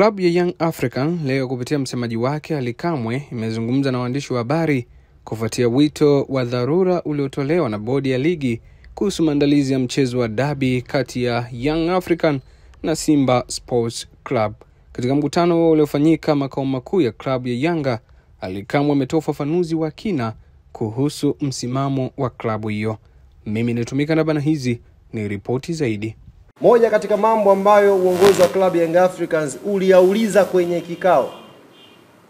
Klabu ya Young African leo kupitia msemaji wake Ali Kamwe imezungumza na waandishi wa habari kufuatia wito wa dharura uliotolewa na bodi ya ligi kuhusu maandalizi ya mchezo wa derby kati ya Young African na Simba Sports Club. Katika mkutano uliofanyika makao makuu ya klabu ya Yanga, Ali Kamwe ametoa ufafanuzi wa kina kuhusu msimamo wa klabu hiyo. Mimi nitumika na bana, hizi ni ripoti zaidi. Moja katika mambo ambayo uongozi wa klabu ya Young Africans uliauliza kwenye kikao,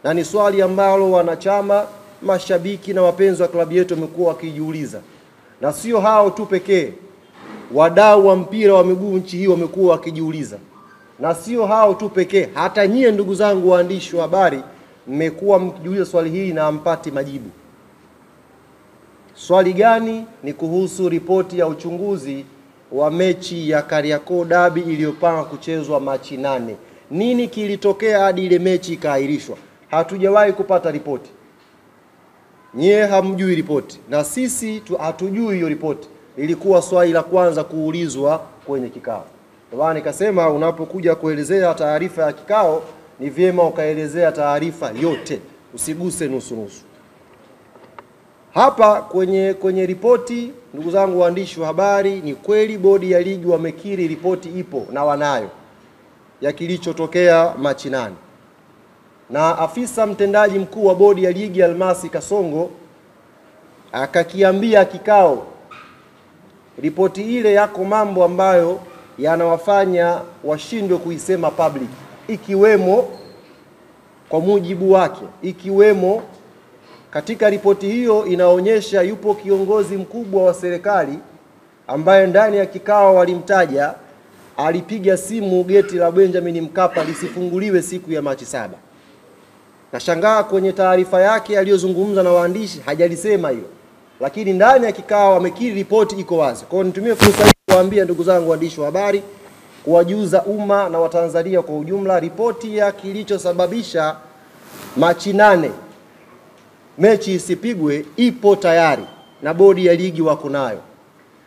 na ni swali ambalo wanachama, mashabiki na wapenzi wa klabu yetu wamekuwa wakijiuliza, na sio hao tu pekee, wadau wa mpira wa miguu nchi hii wamekuwa wakijiuliza, na sio hao tu pekee, hata nyie ndugu zangu waandishi wa habari mmekuwa mkijiuliza swali hili na hampati majibu. Swali gani? Ni kuhusu ripoti ya uchunguzi wa mechi ya Kariakoo Derby iliyopangwa kuchezwa Machi 8. Nini kilitokea hadi ile mechi ikaahirishwa? Hatujawahi kupata ripoti. Nyie hamjui ripoti, na sisi hatujui hiyo ripoti. Ilikuwa swali la kwanza kuulizwa kwenye kikao. Ndio nikasema unapokuja kuelezea taarifa ya kikao ni vyema ukaelezea taarifa yote, usiguse nusu nusu. Hapa kwenye ripoti, ndugu zangu waandishi wa habari, ni kweli bodi ya ligi wamekiri ripoti ipo na wanayo ya kilichotokea Machi 8. Na afisa mtendaji mkuu wa bodi ya ligi Almasi Kasongo akakiambia kikao, ripoti ile yako mambo ambayo yanawafanya washindwe kuisema public, ikiwemo kwa mujibu wake, ikiwemo katika ripoti hiyo inaonyesha yupo kiongozi mkubwa wa serikali ambaye ndani ya kikao walimtaja, alipiga simu geti la Benjamin Mkapa lisifunguliwe siku ya Machi 7. Nashangaa kwenye taarifa yake aliyozungumza na waandishi hajalisema hilo, lakini ndani ya kikao amekiri ripoti iko wazi. Kwa hiyo nitumie fursa hii kuwaambia ndugu zangu waandishi wa habari, kuwajuza umma na Watanzania kwa ujumla, ripoti ya kilichosababisha Machi 8 mechi isipigwe ipo tayari na bodi ya ligi wako nayo.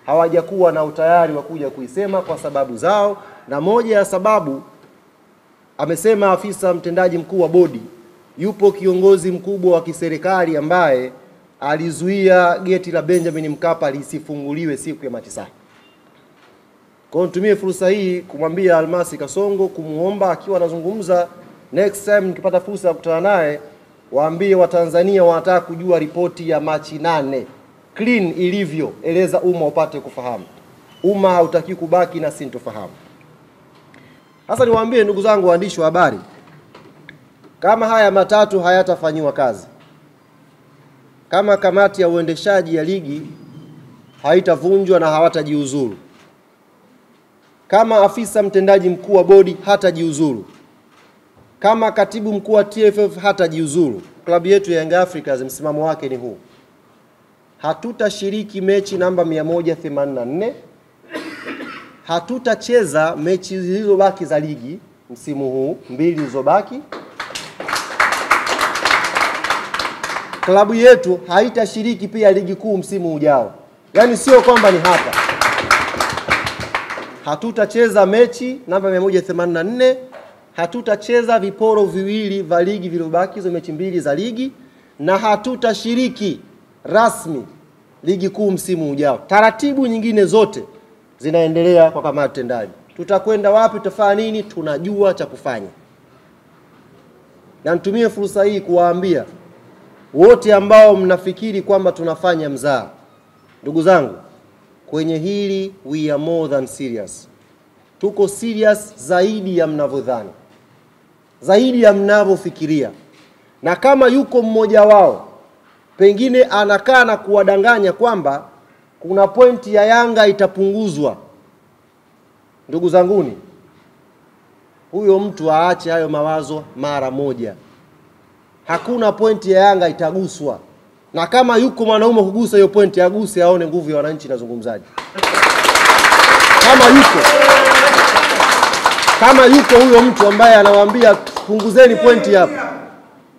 Hawajakuwa na utayari wa kuja kuisema kwa sababu zao, na moja ya sababu amesema afisa mtendaji mkuu wa bodi, yupo kiongozi mkubwa wa kiserikali ambaye alizuia geti la Benjamin Mkapa lisifunguliwe siku ya Machi 7. Kwa hiyo nitumie fursa hii kumwambia Almasi Kasongo, kumuomba akiwa anazungumza next time nikipata fursa ya kukutana naye, waambie Watanzania wanataka kujua ripoti ya Machi 8 clean ilivyo, eleza umma upate kufahamu. Umma hautaki kubaki na sintofahamu. Sasa niwaambie ndugu zangu waandishi wa habari, kama haya matatu hayatafanywa kazi, kama kamati ya uendeshaji ya ligi haitavunjwa na hawatajiuzuru, kama afisa mtendaji mkuu wa bodi hatajiuzuru, kama katibu mkuu wa TFF hatajiuzuru, klabu yetu ya Young Africans msimamo wake ni huu: hatutashiriki mechi namba 184, hatutacheza mechi zilizobaki za ligi msimu huu, 2 zilizobaki. Klabu yetu haitashiriki pia ligi kuu msimu ujao. Yaani sio kwamba ni hapa. Hatutacheza mechi namba 184, hatutacheza viporo viwili vya ligi vilibaki, hizo mechi 2 za ligi, na hatutashiriki rasmi ligi kuu msimu ujao. Taratibu nyingine zote zinaendelea kwa kamati tendaji. Tutakwenda wapi, tutafanya nini, tunajua cha kufanya. Na nitumie fursa hii kuwaambia wote ambao mnafikiri kwamba tunafanya mzaha, ndugu zangu, kwenye hili we are more than serious. Tuko serious zaidi ya mnavyodhani, zaidi ya mnavyofikiria. Na kama yuko mmoja wao pengine anakaa na kuwadanganya kwamba kuna pointi ya Yanga itapunguzwa, ndugu zanguni, huyo mtu aache hayo mawazo mara moja. Hakuna pointi ya Yanga itaguswa. Na kama yuko mwanaume kugusa hiyo pointi, aguse aone nguvu ya wananchi nazungumzaji. Kama yuko huyo mtu ambaye anawaambia punguzeni pointi hapa,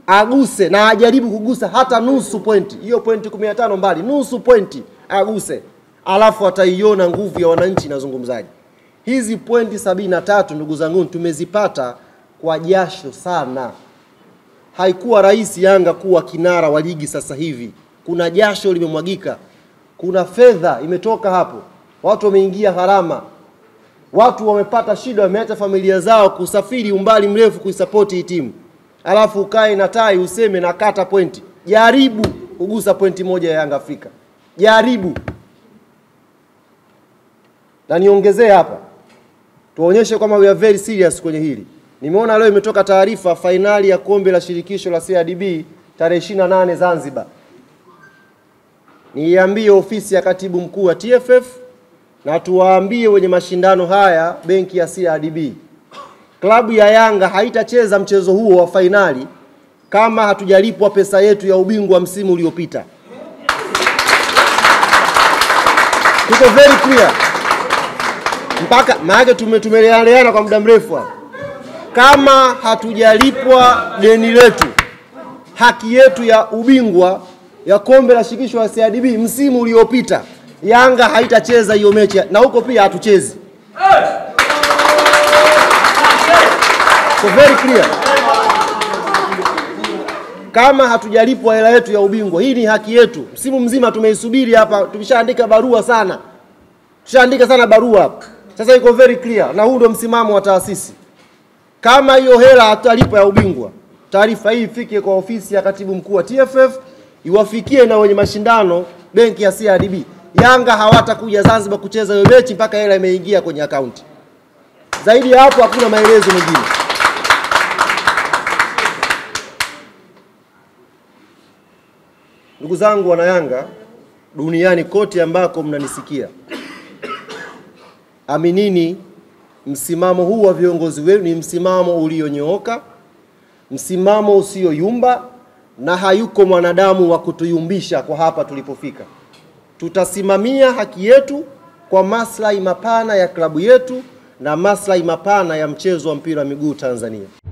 aguse na ajaribu kugusa hata nusu pointi. Hiyo pointi 15 mbali, nusu pointi aguse. Alafu ataiona nguvu ya wananchi nazungumzaji. Hizi pointi 73 ndugu zangu tumezipata kwa jasho sana. Haikuwa rahisi Yanga kuwa kinara wa ligi sasa hivi. Kuna jasho limemwagika. Kuna fedha imetoka hapo. Watu wameingia gharama. Watu wamepata shida, wameacha familia zao kusafiri umbali mrefu kuisupport hii timu. Alafu ukae na tai useme na kata pointi. Jaribu kugusa pointi moja ya Yanga Afrika. Jaribu. Na niongezee hapa. Tuonyeshe kwamba we are very serious kwenye hili. Nimeona leo imetoka taarifa fainali ya kombe la shirikisho la CRDB tarehe 28 Zanzibar. Niambie ofisi ya katibu mkuu wa TFF na tuwaambie wenye mashindano haya benki ya CRDB. Klabu ya Yanga haitacheza mchezo huo wa fainali kama hatujalipwa pesa yetu ya ubingwa msimu uliopita. Tuko very clear. Mpaka maana tumeleana kwa muda mrefu. Kama hatujalipwa deni letu, haki yetu ya ubingwa ya kombe la shirikisho la CRDB msimu uliopita, Yanga haitacheza hiyo mechi na huko pia hatuchezi. So very clear. Kama hatujalipwa hela yetu ya ubingwa, hii ni haki yetu. Msimu mzima tumeisubiri hapa, tumeshaandika barua sana. Tushaandika sana barua hapa. Sasa iko very clear na huu ndio msimamo wa taasisi. Kama hiyo hela hatalipa ya ubingwa, taarifa hii ifike kwa ofisi ya katibu mkuu wa TFF, iwafikie na wenye mashindano benki ya CRDB. Yanga hawatakuja Zanzibar kucheza hiyo mechi mpaka hela imeingia kwenye akaunti. Zaidi ya hapo hakuna maelezo mengine. Ndugu zangu wana Yanga duniani kote ambako mnanisikia, aminini msimamo huu wa viongozi wenu ni msimamo ulionyooka, msimamo usioyumba, na hayuko mwanadamu wa kutuyumbisha kwa hapa tulipofika. Tutasimamia haki yetu kwa maslahi mapana ya klabu yetu na maslahi mapana ya mchezo wa mpira wa miguu Tanzania.